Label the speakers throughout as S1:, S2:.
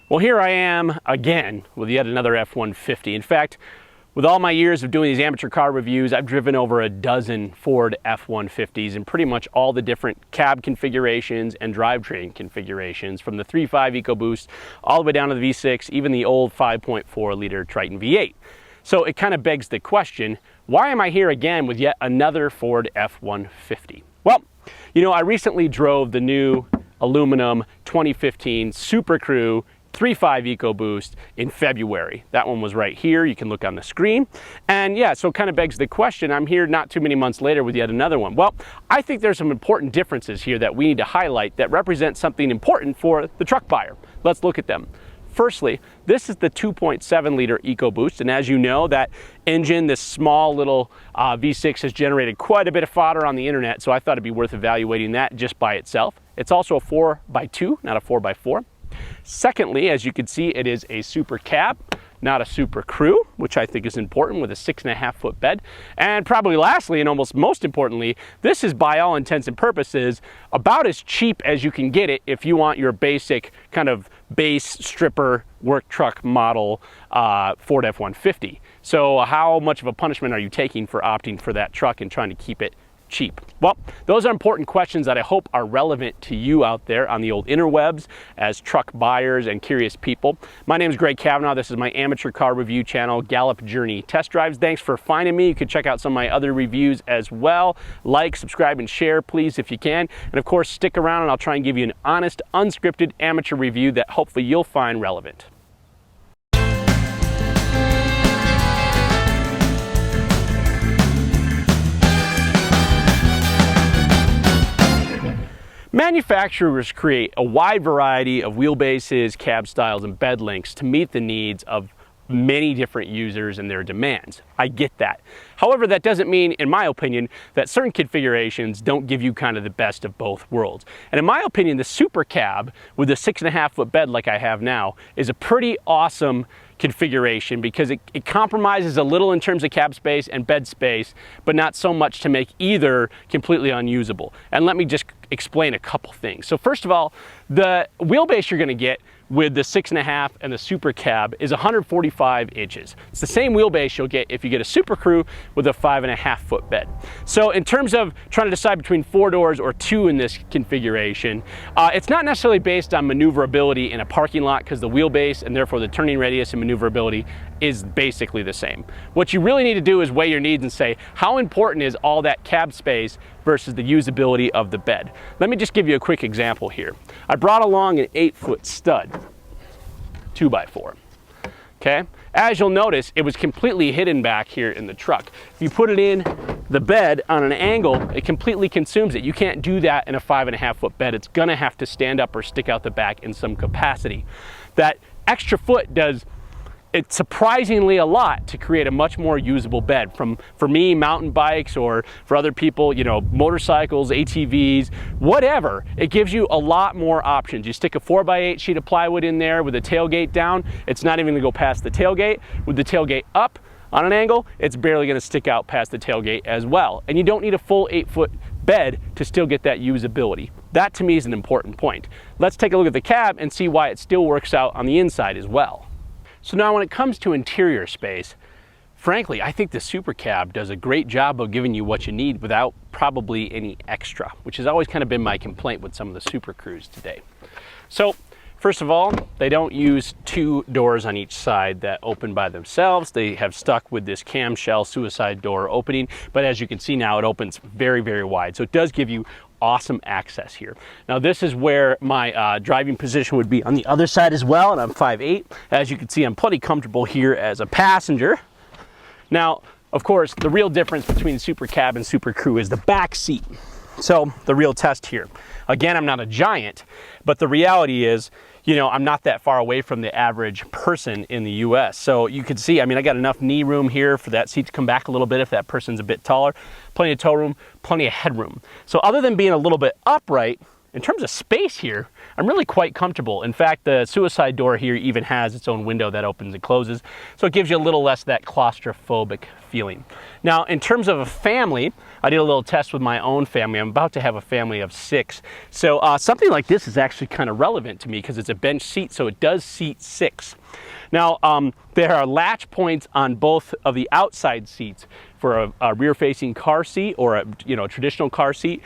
S1: Well, here I am again with yet another F-150. In fact, with all my years of doing these amateur car reviews, I've driven over a dozen Ford F-150s in pretty much all the different cab configurations and drivetrain configurations, from the 3.5 EcoBoost all the way down to the V6, even the old 5.4 liter Triton V8. So it kind of begs the question, why am I here again with yet another Ford F-150? Well, you know, I recently drove the new aluminum 2015 Super Crew 3.5 EcoBoost in February. That one was right here. You can look on the screen. And yeah, so it kind of begs the question, I'm here not too many months later with yet another one. Well, I think there's some important differences here that we need to highlight that represent something important for the truck buyer. Let's look at them. Firstly, this is the 2.7 liter EcoBoost, and as you know, that engine, this small little V6, has generated quite a bit of fodder on the internet, so I thought it'd be worth evaluating that just by itself. It's also a 4x2, not a 4x4. Secondly, as you can see, it is a SuperCab, not a Super Crew, which I think is important, with a 6.5 foot bed. And probably lastly, and almost most importantly, this is by all intents and purposes about as cheap as you can get it if you want your basic kind of base stripper work truck model Ford F-150. So how much of a punishment are you taking for opting for that truck and trying to keep it cheap? Well, those are important questions that I hope are relevant to you out there on the old interwebs as truck buyers and curious people. My name is Greg Kavanaugh. This is my amateur car review channel, Gallup Journey Test Drives. Thanks for finding me. You can check out some of my other reviews as well. Like, subscribe, and share, please, if you can. And of course, stick around and I'll try and give you an honest, unscripted amateur review that hopefully you'll find relevant. Manufacturers create a wide variety of wheelbases, cab styles, and bed lengths to meet the needs of many different users and their demands. I get that. However, that doesn't mean, in my opinion, that certain configurations don't give you kind of the best of both worlds. And in my opinion, the SuperCab with the 6.5 foot bed like I have now is a pretty awesome configuration because it compromises a little in terms of cab space and bed space, but not so much to make either completely unusable. And let me just explain a couple things. So first of all, the wheelbase you're going to get with the 6.5 and the SuperCab is 145 inches. It's the same wheelbase you'll get if you get a Super Crew with a 5.5 foot bed. So in terms of trying to decide between 4 doors or 2 in this configuration, it's not necessarily based on maneuverability in a parking lot because the wheelbase and therefore the turning radius and maneuverability is basically the same. What you really need to do is weigh your needs and say, how important is all that cab space versus the usability of the bed? Let me just give you a quick example here. I brought along an 8-foot stud, 2x4. Okay? As you'll notice, it was completely hidden back here in the truck. If you put it in the bed on an angle, it completely consumes it. You can't do that in a 5.5 foot bed. It's gonna have to stand up or stick out the back in some capacity. That extra foot does it's surprisingly a lot to create a much more usable bed. For me, mountain bikes, or for other people, you know, motorcycles, ATVs, whatever, it gives you a lot more options. You stick a 4x8 sheet of plywood in there with the tailgate down, it's not even gonna go past the tailgate. With the tailgate up on an angle, it's barely gonna stick out past the tailgate as well. And you don't need a full 8-foot bed to still get that usability. That to me is an important point. Let's take a look at the cab and see why it still works out on the inside as well. So now when it comes to interior space, frankly, I think the SuperCab does a great job of giving you what you need without probably any extra, which has always kind of been my complaint with some of the Super Crews today. So first of all, they don't use 2 doors on each side that open by themselves. They have stuck with this camshell suicide door opening, but as you can see now, it opens very, very wide. So it does give you awesome access here. Now this is where my driving position would be on the other side as well, and I'm 5'8". As you can see, I'm plenty comfortable here as a passenger. Now, of course, the real difference between SuperCab and Super Crew is the back seat. So the real test here. Again, I'm not a giant, but the reality is, you know, I'm not that far away from the average person in the US. So you can see, I mean, I got enough knee room here for that seat to come back a little bit if that person's a bit taller. Plenty of toe room, plenty of headroom. So other than being a little bit upright, in terms of space here, I'm really quite comfortable. In fact, the suicide door here even has its own window that opens and closes, so it gives you a little less of that claustrophobic feeling. Now, in terms of a family, I did a little test with my own family. I'm about to have a family of 6. So something like this is actually kind of relevant to me because it's a bench seat, so it does seat 6. Now, there are latch points on both of the outside seats for a rear-facing car seat or a traditional car seat.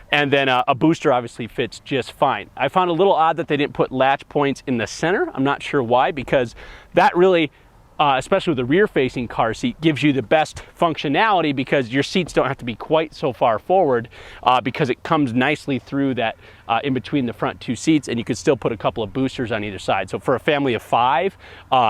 S1: And then a booster obviously fits just fine. I found a little odd that they didn't put latch points in the center. I'm not sure why, because that really, especially with the rear-facing car seat, gives you the best functionality because your seats don't have to be quite so far forward because it comes nicely through that in between the front 2 seats, and you could still put a couple of boosters on either side. So for a family of 5,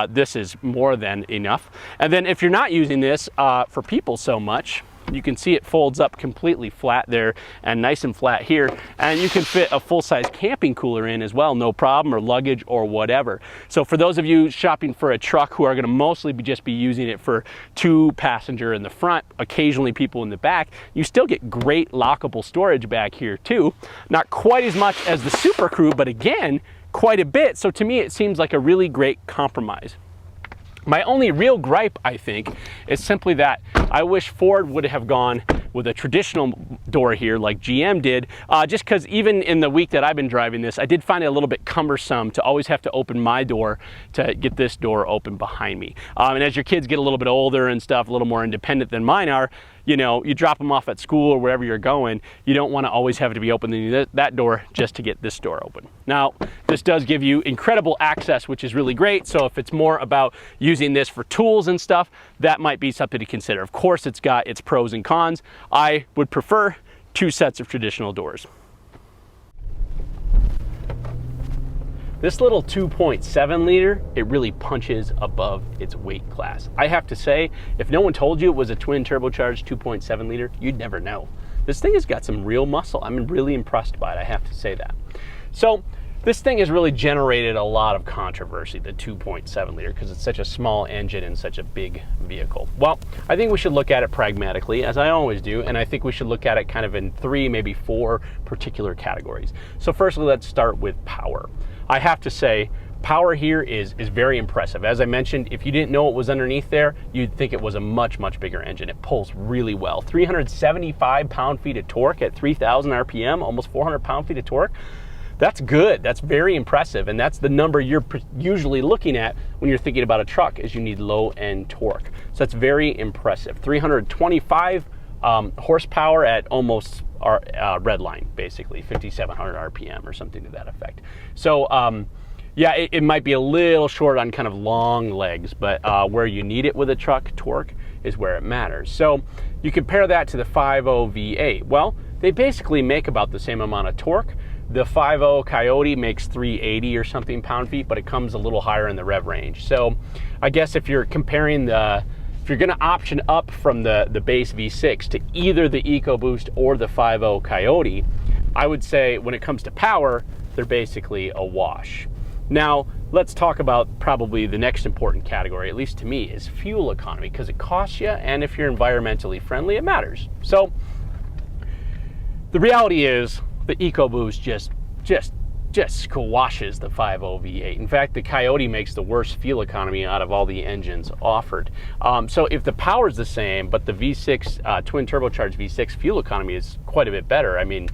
S1: this is more than enough. And then if you're not using this for people so much, you can see it folds up completely flat there and nice and flat here, and you can fit a full-size camping cooler in as well, no problem, or luggage or whatever. So for those of you shopping for a truck who are going to mostly just be using it for 2 passenger in the front, occasionally people in the back, you still get great lockable storage back here too. Not quite as much as the Super Crew, but again, quite a bit. So to me, it seems like a really great compromise. My only real gripe, I think, is simply that I wish Ford would have gone with a traditional door here like GM did, just because even in the week that I've been driving this, I did find it a little bit cumbersome to always have to open my door to get this door open behind me. And as your kids get a little bit older and stuff, a little more independent than mine are, you drop them off at school or wherever you're going, you don't want to always have to be opening that door just to get this door open. Now, this does give you incredible access, which is really great. So if it's more about using this for tools and stuff, that might be something to consider. Of course, it's got its pros and cons. I would prefer 2 sets of traditional doors. This little 2.7 liter, it really punches above its weight class. I have to say, if no one told you it was a twin turbocharged 2.7 liter, you'd never know. This thing has got some real muscle. I'm really impressed by it, I have to say that. So this thing has really generated a lot of controversy, the 2.7 liter, because it's such a small engine and such a big vehicle. Well, I think we should look at it pragmatically, as I always do, and I think we should look at it kind of in 3, maybe 4 particular categories. So firstly, let's start with power. I have to say, power here is very impressive. As I mentioned, if you didn't know what was underneath there, you'd think it was a much, much bigger engine. It pulls really well. 375 pound-feet of torque at 3,000 RPM, almost 400 pound-feet of torque. That's good. That's very impressive, and that's the number you're usually looking at when you're thinking about a truck, is you need low-end torque. So that's very impressive. 325 horsepower at almost our red line, basically 5,700 RPM or something to that effect. So yeah, it might be a little short on kind of long legs, but where you need it with a truck, torque is where it matters. So you compare that to the 5.0 V8. Well, they basically make about the same amount of torque. The 5.0 Coyote makes 380 or something pound-feet, but it comes a little higher in the rev range. So I guess if you're comparing if you're gonna option up from the base V6 to either the EcoBoost or the 5.0 Coyote, I would say when it comes to power, they're basically a wash. Now, let's talk about probably the next important category, at least to me, is fuel economy, because it costs you, and if you're environmentally friendly, it matters. So the reality is the EcoBoost just squashes the 5.0 V8. In fact, the Coyote makes the worst fuel economy out of all the engines offered. So if the power is the same, but the V6 twin turbocharged V6 fuel economy is quite a bit better, I mean,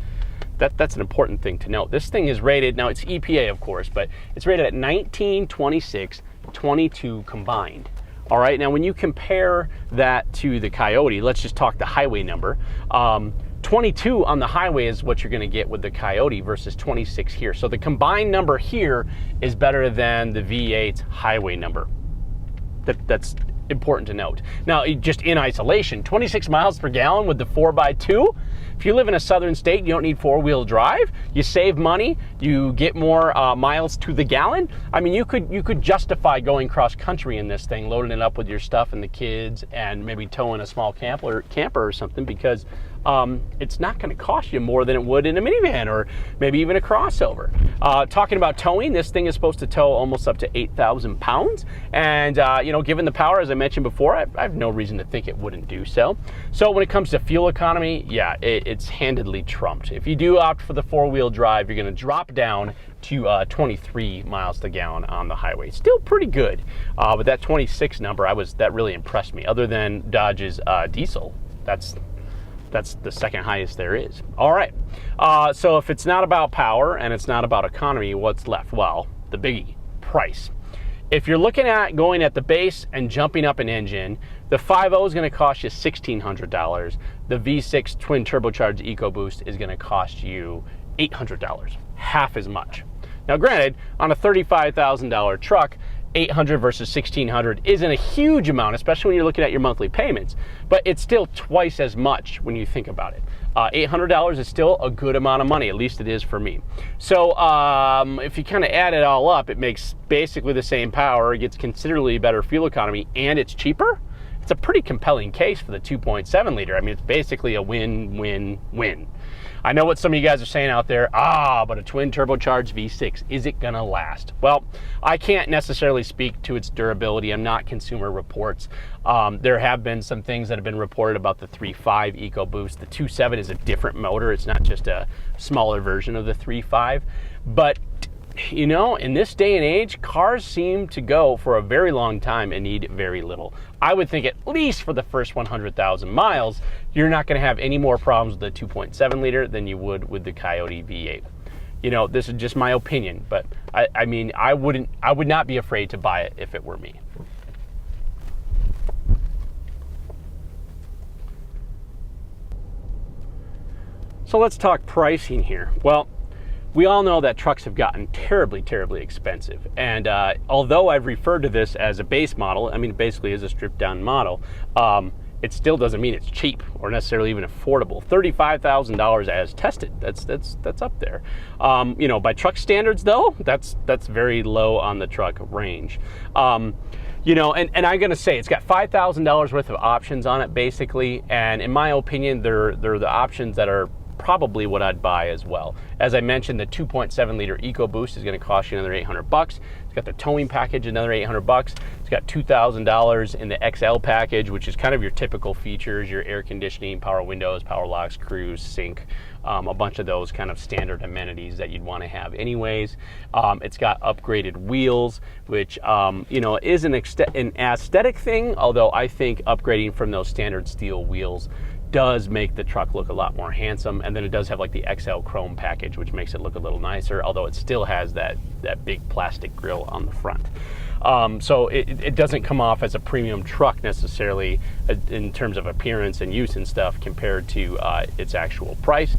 S1: that's an important thing to note. This thing is rated, now it's EPA of course, but it's rated at 19, 26, 22 combined. All right, now when you compare that to the Coyote, let's just talk the highway number. 22 on the highway is what you're going to get with the Coyote versus 26 here. So the combined number here is better than the V8's highway number. That's important to note. Now, just in isolation, 26 miles per gallon with the 4x2. If you live in a southern state, you don't need 4-wheel drive. You save money. You get more miles to the gallon. I mean, you could justify going cross country in this thing, loading it up with your stuff and the kids, and maybe towing a small camper or something, because it's not going to cost you more than it would in a minivan or maybe even a crossover. Talking about towing, this thing is supposed to tow almost up to 8,000 pounds. And, you know, given the power, as I mentioned before, I have no reason to think it wouldn't do so. So when it comes to fuel economy, yeah, it's handedly trumped. If you do opt for the four-wheel drive, you're going to drop down to 23 miles to the gallon on the highway. Still pretty good. But that 26 number, that really impressed me. Other than Dodge's diesel, that's the second highest there is. All right, so if it's not about power and it's not about economy, what's left? Well, the biggie, price. If you're looking at going at the base and jumping up an engine, the 5.0 is going to cost you $1,600. The V6 twin turbocharged EcoBoost is going to cost you $800, half as much. Now granted, on a $35,000 truck, $800 versus $1,600 isn't a huge amount, especially when you're looking at your monthly payments, but it's still twice as much when you think about it. $800 is still a good amount of money, at least it is for me. So if you kind of add it all up, it makes basically the same power, it gets considerably better fuel economy, and it's cheaper. It's a pretty compelling case for the 2.7 liter. I mean, it's basically a win-win-win. I know what some of you guys are saying out there, but a twin turbocharged V6, is it gonna last? Well, I can't necessarily speak to its durability. I'm not Consumer Reports. There have been some things that have been reported about the 3.5 EcoBoost. The 2.7 is a different motor. It's not just a smaller version of the 3.5. But you know, in this day and age, cars seem to go for a very long time and need very little. I would think at least for the first 100,000 miles, you're not going to have any more problems with the 2.7 liter than you would with the Coyote V8. You know, this is just my opinion, but I mean, I would not be afraid to buy it if it were me. So let's talk pricing here. Well, we all know that trucks have gotten terribly, terribly expensive. And although I've referred to this as a base model, I mean, it basically is a stripped down model, it still doesn't mean it's cheap or necessarily even affordable. $35,000 as tested, that's up there. You know, by truck standards though, that's very low on the truck range. You know, and I'm gonna say it's got $5,000 worth of options on it basically, and in my opinion, they're the options that are probably what I'd buy as well. As I mentioned, the 2.7 liter EcoBoost is going to cost you another $800. It's got the towing package, another $800. It's got $2,000 in the XL package, which is kind of your typical features, your air conditioning, power windows, power locks, cruise, sync, a bunch of those kind of standard amenities that you'd want to have anyways. It's got upgraded wheels, which you know, is an aesthetic thing, although I think upgrading from those standard steel wheels does make the truck look a lot more handsome. And then it does have like the XL chrome package, which makes it look a little nicer, although it still has that big plastic grille on the front. So it doesn't come off as a premium truck necessarily in terms of appearance and use and stuff compared to its actual price.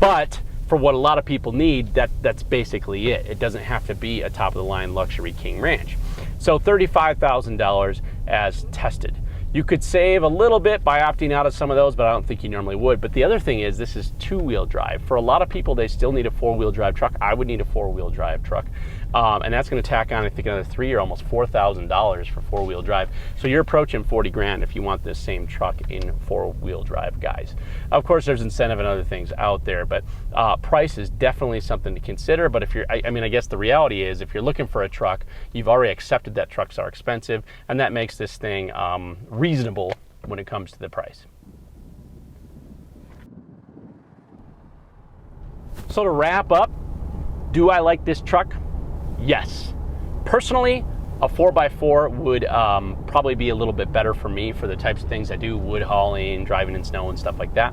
S1: But for what a lot of people need, that's basically it. It doesn't have to be a top of the line luxury King Ranch. So $35,000 as tested. You could save a little bit by opting out of some of those, but I don't think you normally would. But the other thing is, this is two-wheel drive. For a lot of people, they still need a four-wheel drive truck. I would need a four-wheel drive truck. And that's going to tack on, I think, another $3,000 or almost $4,000 for four-wheel drive. So you're approaching 40 grand if you want this same truck in four-wheel drive, guys. Of course, there's incentive and other things out there, but price is definitely something to consider. But if you're, I mean, I guess the reality is, if you're looking for a truck, you've already accepted that trucks are expensive, and that makes this thing reasonable when it comes to the price. So to wrap up, do I like this truck? Yes. Personally, a 4x4 would probably be a little bit better for me for the types of things I do, wood hauling, driving in snow and stuff like that,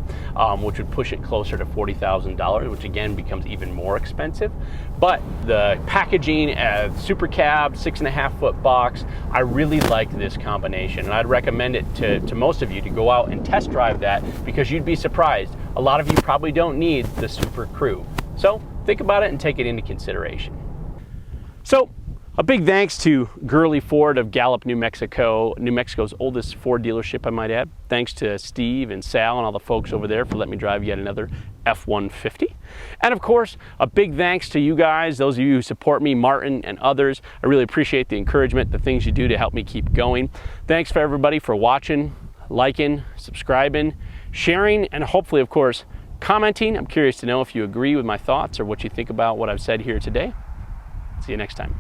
S1: which would push it closer to $40,000, which again becomes even more expensive. But the packaging, SuperCab, 6.5 foot box, I really like this combination. And I'd recommend it to most of you to go out and test drive that, because you'd be surprised. A lot of you probably don't need the Super Crew. So think about it and take it into consideration. So A big thanks to Gurley Ford of Gallup, New Mexico, New Mexico's oldest Ford dealership, I might add. Thanks to Steve and Sal and all the folks over there for letting me drive yet another F-150. And of course, a big thanks to you guys, those of you who support me, Martin and others. I really appreciate the encouragement, the things you do to help me keep going. Thanks for everybody for watching, liking, subscribing, sharing, and hopefully, of course, commenting. I'm curious to know if you agree with my thoughts or what you think about what I've said here today. See you next time.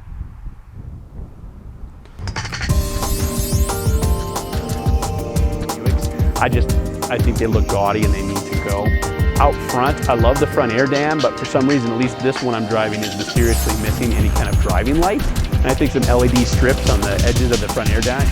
S1: I think they look gaudy and they need to go. Out front, I love the front air dam, but for some reason, at least this one I'm driving is mysteriously missing any kind of driving light. And I think some LED strips on the edges of the front air dam